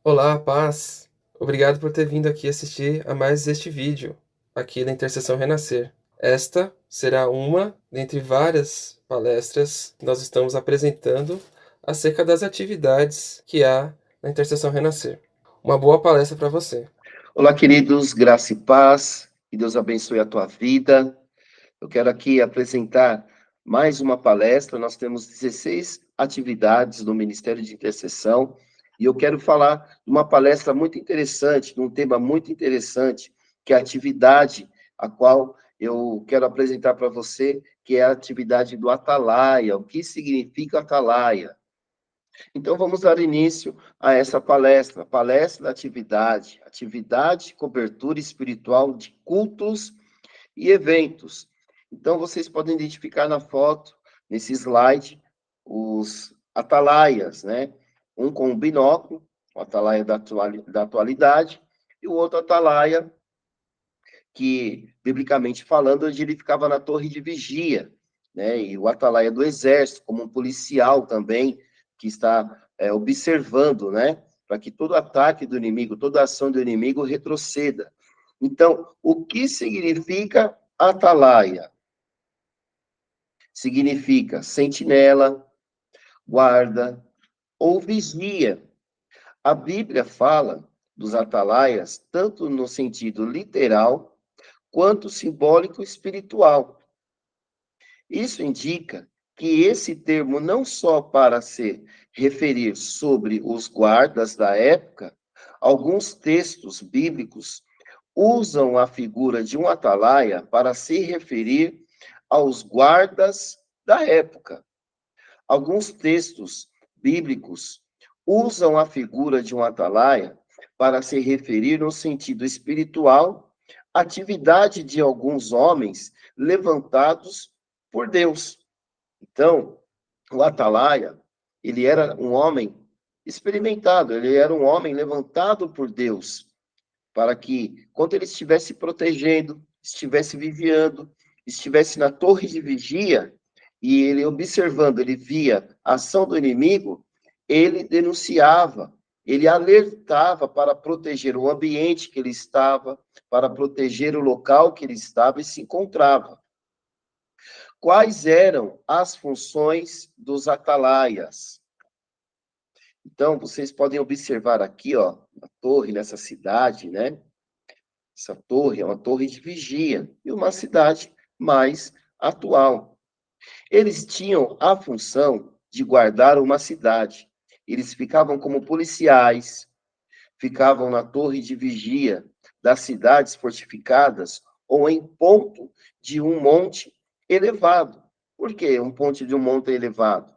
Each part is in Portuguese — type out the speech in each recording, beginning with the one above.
Olá, paz. Obrigado por ter vindo aqui assistir a mais este vídeo, aqui da Intercessão Renascer. Esta será uma dentre várias palestras que nós estamos apresentando acerca das atividades que há na Intercessão Renascer. Uma boa palestra para você. Olá, queridos, graça e paz, que Deus abençoe a tua vida. Eu quero aqui apresentar mais uma palestra. Nós temos 16 atividades no Ministério de Intercessão e eu quero falar de uma palestra muito interessante, de um tema muito interessante, que é a atividade a qual eu quero apresentar para você, que é a atividade do Atalaia. O que significa Atalaia? Então, vamos dar início a essa palestra, palestra da atividade, atividade de cobertura espiritual de cultos e eventos. Então, vocês podem identificar na foto, nesse slide, os atalaias, né? Um com um binóculo, o atalaia da atualidade, e o outro atalaia que, biblicamente falando, onde ele ficava na torre de vigia, né? E o atalaia do exército, como um policial também, que está observando, né? Para que todo ataque do inimigo, toda ação do inimigo retroceda. Então, o que significa atalaia? Significa sentinela, guarda ou vigia. A Bíblia fala dos atalaias tanto no sentido literal quanto simbólico espiritual. Isso indica que esse termo não só para se referir sobre os guardas da época, alguns textos bíblicos usam a figura de um atalaia para se referir aos guardas da época. Alguns textos bíblicos usam a figura de um atalaia para se referir no sentido espiritual, atividade de alguns homens levantados por Deus. Então, o atalaia, ele era um homem experimentado, ele era um homem levantado por Deus, para que, quando ele estivesse protegendo, estivesse vigiando, estivesse na torre de vigia, e ele observando, ele via a ação do inimigo, ele denunciava, ele alertava para proteger o ambiente que ele estava, para proteger o local que ele estava e se encontrava. Quais eram as funções dos atalaias? Então, vocês podem observar aqui, ó, na torre, nessa cidade, né? Essa torre é uma torre de vigia e uma cidade mais atual. Eles tinham a função de guardar uma cidade. Eles ficavam como policiais, ficavam na torre de vigia das cidades fortificadas ou em ponto de um monte elevado. Por que um ponto de um monte elevado?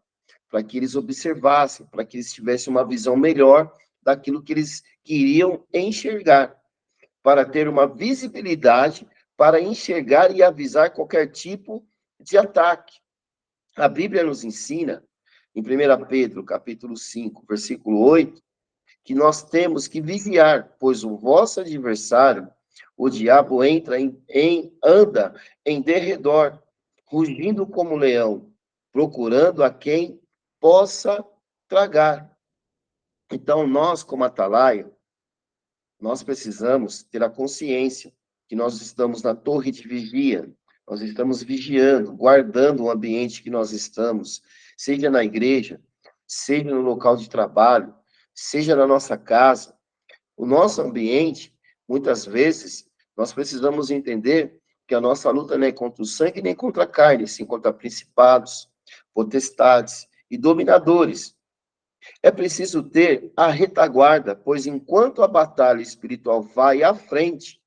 Para que eles observassem, para que eles tivessem uma visão melhor daquilo que eles queriam enxergar, para ter uma visibilidade, para enxergar e avisar qualquer tipo de ataque. A Bíblia nos ensina, em 1 Pedro, capítulo 5, versículo 8, que nós temos que vigiar, pois o vosso adversário, o diabo, anda em derredor, rugindo como leão, procurando a quem possa tragar. Então, nós, como atalaia, nós precisamos ter a consciência que nós estamos na torre de vigia, nós estamos vigiando, guardando o ambiente que nós estamos, seja na igreja, seja no local de trabalho, seja na nossa casa. O nosso ambiente, muitas vezes, nós precisamos entender que a nossa luta não é contra o sangue nem contra a carne, sim contra principados, potestades e dominadores. É preciso ter a retaguarda, pois enquanto a batalha espiritual vai à frente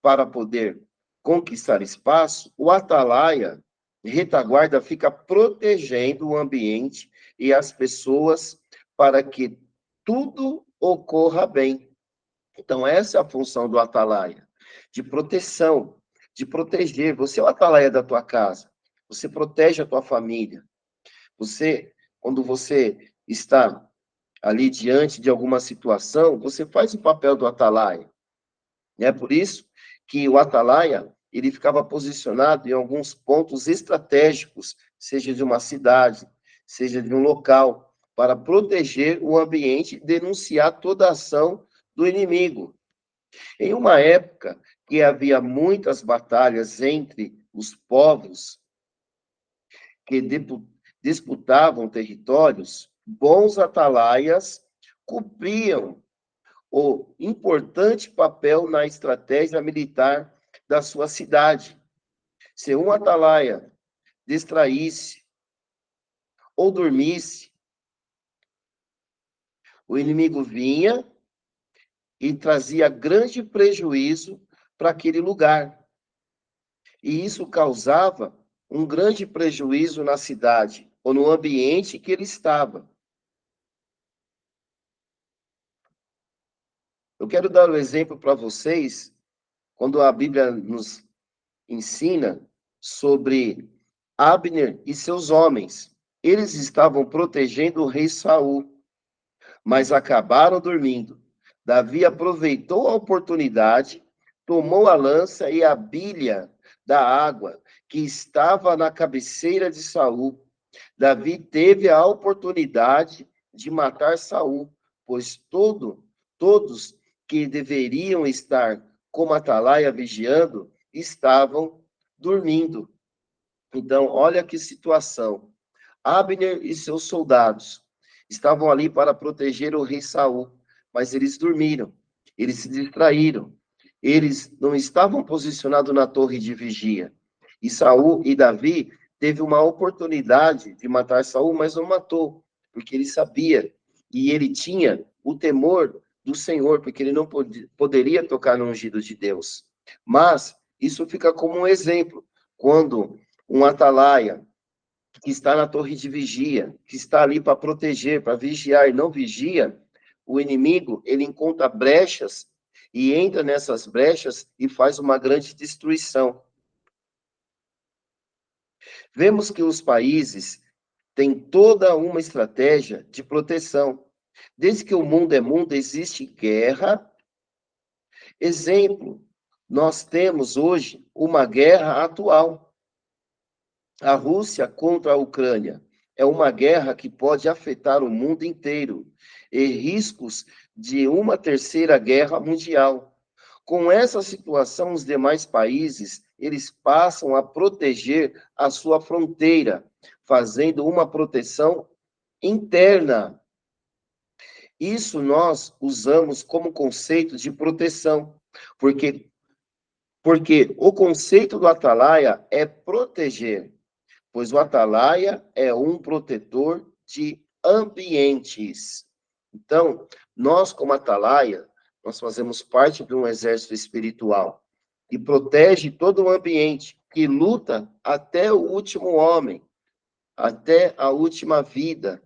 para poder conquistar espaço, o atalaia, retaguarda, fica protegendo o ambiente e as pessoas para que tudo ocorra bem. Então, essa é a função do atalaia, de proteção, de proteger. Você é o atalaia da tua casa, você protege a tua família. Você, quando você está ali diante de alguma situação, você faz o papel do atalaia. É por isso que o atalaia, ele ficava posicionado em alguns pontos estratégicos, seja de uma cidade, seja de um local, para proteger o ambiente e denunciar toda ação do inimigo. Em uma época que havia muitas batalhas entre os povos que disputavam territórios, bons atalaias cumpriam o importante papel na estratégia militar da sua cidade. Se um atalaia distraísse ou dormisse, o inimigo vinha e trazia grande prejuízo para aquele lugar. E isso causava um grande prejuízo na cidade ou no ambiente que ele estava. Eu quero dar um exemplo para vocês, quando a Bíblia nos ensina sobre Abner e seus homens. Eles estavam protegendo o rei Saul, mas acabaram dormindo. Davi aproveitou a oportunidade, tomou a lança e a bilha da água que estava na cabeceira de Saul. Davi teve a oportunidade de matar Saul, pois todos que deveriam estar como atalaia vigiando estavam dormindo. Então, olha que situação. Abner e seus soldados estavam ali para proteger o rei Saul, mas eles dormiram, eles se distraíram, eles não estavam posicionados na torre de vigia. E Saul e Davi teve uma oportunidade de matar Saul, mas não matou, porque ele sabia e ele tinha o temor do Senhor, porque ele não poderia tocar no ungido de Deus. Mas isso fica como um exemplo, quando um atalaia que está na torre de vigia, que está ali para proteger, para vigiar e não vigia, o inimigo, ele encontra brechas e entra nessas brechas e faz uma grande destruição. Vemos que os países têm toda uma estratégia de proteção. Desde que o mundo é mundo, existe guerra. Exemplo, nós temos hoje uma guerra atual. A Rússia contra a Ucrânia é uma guerra que pode afetar o mundo inteiro e riscos de uma terceira guerra mundial. Com essa situação, os demais países, eles passam a proteger a sua fronteira, fazendo uma proteção interna. Isso nós usamos como conceito de proteção, porque o conceito do atalaia é proteger, pois o atalaia é um protetor de ambientes. Então, nós como atalaia, nós fazemos parte de um exército espiritual que protege todo o ambiente, que luta até o último homem, até a última vida.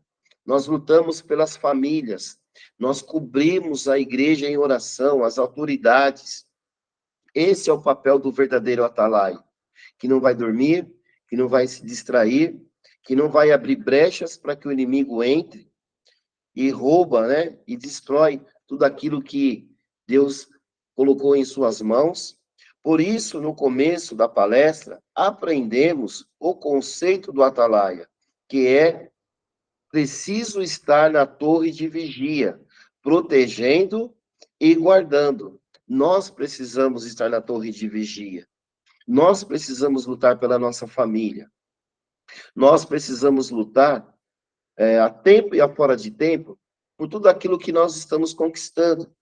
Nós lutamos pelas famílias, nós cobrimos a igreja em oração, as autoridades. Esse é o papel do verdadeiro atalaia, que não vai dormir, que não vai se distrair, que não vai abrir brechas para que o inimigo entre e rouba, né? E destrói tudo aquilo que Deus colocou em suas mãos. Por isso, no começo da palestra, aprendemos o conceito do atalaia, que é preciso estar na torre de vigia, protegendo e guardando. Nós precisamos estar na torre de vigia. Nós precisamos lutar pela nossa família. Nós precisamos lutar a tempo e a fora de tempo por tudo aquilo que nós estamos conquistando,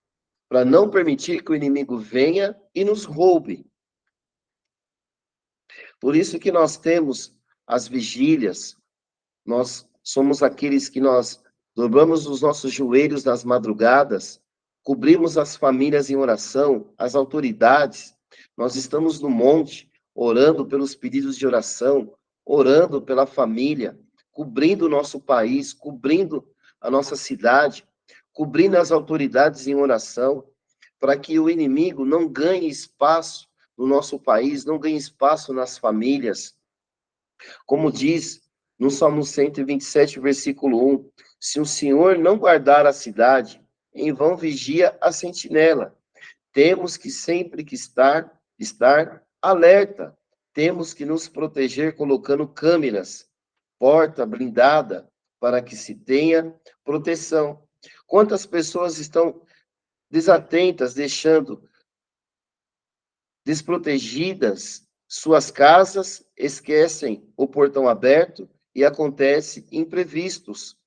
para não permitir que o inimigo venha e nos roube. Por isso que nós temos as vigílias, nós somos aqueles que nós dobramos os nossos joelhos nas madrugadas, cobrimos as famílias em oração, as autoridades, nós estamos no monte, orando pelos pedidos de oração, orando pela família, cobrindo o nosso país, cobrindo a nossa cidade, cobrindo as autoridades em oração, para que o inimigo não ganhe espaço no nosso país, não ganhe espaço nas famílias. Como diz no Salmo 127, versículo 1, se o Senhor não guardar a cidade, em vão vigia a sentinela. Temos que sempre que estar alerta. Temos que nos proteger colocando câmeras, porta blindada, para que se tenha proteção. Quantas pessoas estão desatentas, deixando desprotegidas suas casas, esquecem o portão aberto e acontece imprevistos.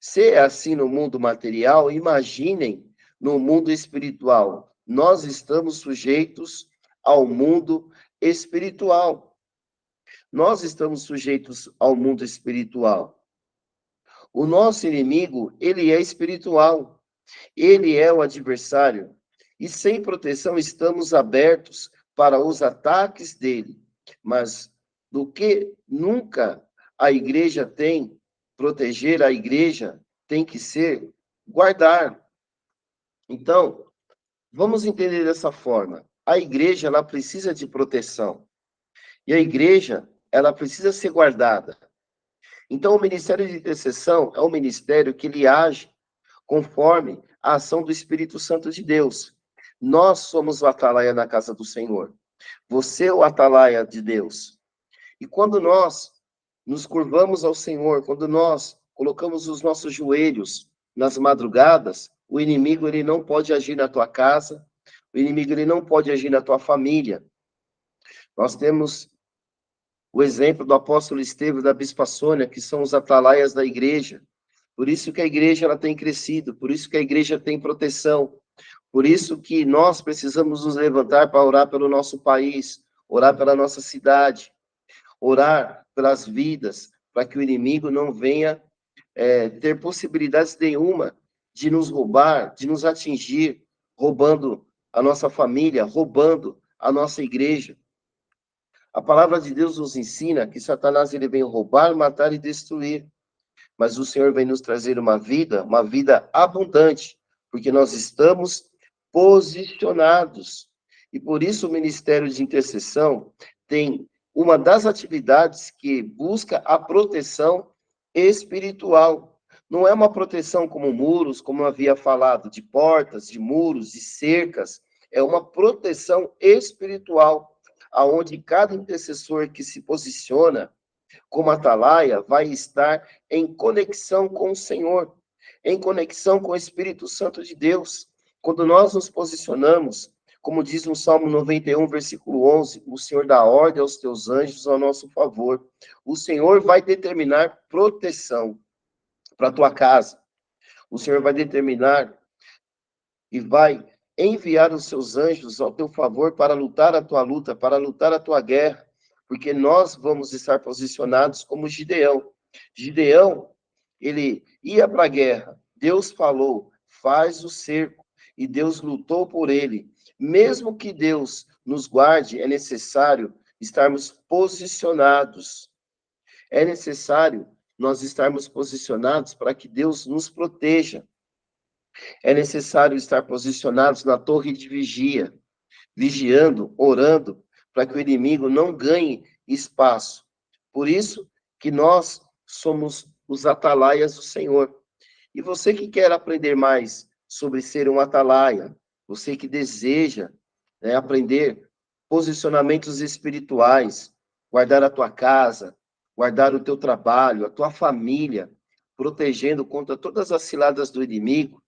Se é assim no mundo material, imaginem no mundo espiritual. Nós estamos sujeitos ao mundo espiritual. Nós estamos sujeitos ao mundo espiritual. O nosso inimigo, ele é espiritual. Ele é o adversário. E sem proteção estamos abertos para os ataques dele. Mas do que nunca a igreja tem, proteger a igreja tem que ser guardar. Então, vamos entender dessa forma. A igreja, ela precisa de proteção. E a igreja, ela precisa ser guardada. Então, o ministério de intercessão é um ministério que ele age conforme a ação do Espírito Santo de Deus. Nós somos o atalaia na casa do Senhor. Você é o atalaia de Deus. E quando nós nos curvamos ao Senhor, quando nós colocamos os nossos joelhos nas madrugadas, o inimigo ele não pode agir na tua casa, o inimigo ele não pode agir na tua família. Nós temos o exemplo do apóstolo Estevão e da bispa Sônia, que são os atalaias da igreja. Por isso que a igreja ela tem crescido, por isso que a igreja tem proteção, por isso que nós precisamos nos levantar para orar pelo nosso país, orar pela nossa cidade, orar pelas vidas, para que o inimigo não venha ter possibilidades nenhuma de nos roubar, de nos atingir, roubando a nossa família, roubando a nossa igreja. A palavra de Deus nos ensina que Satanás ele vem roubar, matar e destruir. Mas o Senhor vem nos trazer uma vida abundante, porque nós estamos posicionados. E por isso o ministério de intercessão tem uma das atividades que busca a proteção espiritual. Não é uma proteção como muros, como eu havia falado, de portas, de muros, de cercas. É uma proteção espiritual, aonde cada intercessor que se posiciona como atalaia, vai estar em conexão com o Senhor, em conexão com o Espírito Santo de Deus. Quando nós nos posicionamos, como diz no Salmo 91, versículo 11, o Senhor dá ordem aos teus anjos ao nosso favor. O Senhor vai determinar proteção para a tua casa. O Senhor vai determinar e vai enviar os seus anjos ao teu favor para lutar a tua luta, para lutar a tua guerra, porque nós vamos estar posicionados como Gideão. Gideão, ele ia para a guerra, Deus falou, faz o cerco, e Deus lutou por ele. Mesmo que Deus nos guarde, é necessário estarmos posicionados. É necessário nós estarmos posicionados para que Deus nos proteja. É necessário estar posicionados na torre de vigia, vigiando, orando, para que o inimigo não ganhe espaço. Por isso que nós somos os atalaias do Senhor. E você que quer aprender mais sobre ser um atalaia, você que deseja, né, aprender posicionamentos espirituais, guardar a tua casa, guardar o teu trabalho, a tua família, protegendo contra todas as ciladas do inimigo,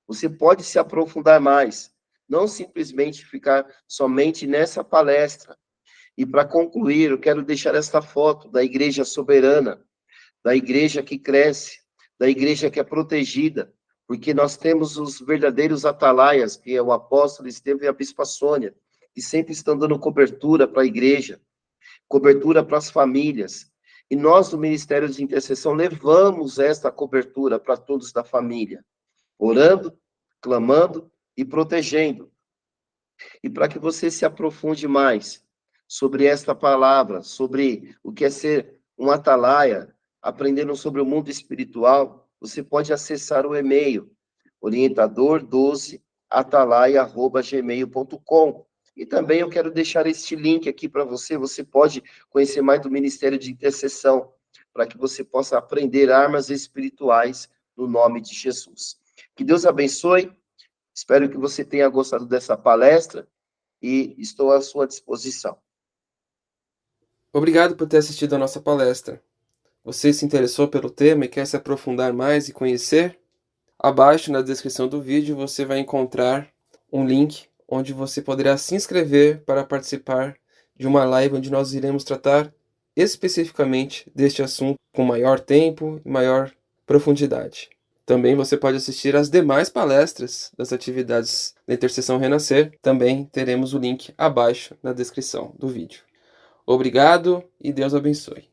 você pode se aprofundar mais, não simplesmente ficar somente nessa palestra. E para concluir, eu quero deixar esta foto da igreja soberana, da igreja que cresce, da igreja que é protegida, porque nós temos os verdadeiros atalaias, que é o apóstolo Estevão e a bispa Sônia, que sempre estão dando cobertura para a igreja, cobertura para as famílias. E nós, do Ministério de Intercessão, levamos esta cobertura para todos da família, orando, clamando e protegendo. E para que você se aprofunde mais sobre esta palavra, sobre o que é ser um atalaia, aprendendo sobre o mundo espiritual, você pode acessar o e-mail orientador12atalaia@gmail.com. E também eu quero deixar este link aqui para você, você pode conhecer mais do Ministério de Intercessão, para que você possa aprender armas espirituais no nome de Jesus. Que Deus abençoe. Espero que você tenha gostado dessa palestra e estou à sua disposição. Obrigado por ter assistido a nossa palestra. Você se interessou pelo tema e quer se aprofundar mais e conhecer? Abaixo na descrição do vídeo você vai encontrar um link onde você poderá se inscrever para participar de uma live onde nós iremos tratar especificamente deste assunto com maior tempo e maior profundidade. Também você pode assistir às demais palestras das atividades da Intercessão Renascer. Também teremos o link abaixo na descrição do vídeo. Obrigado e Deus abençoe.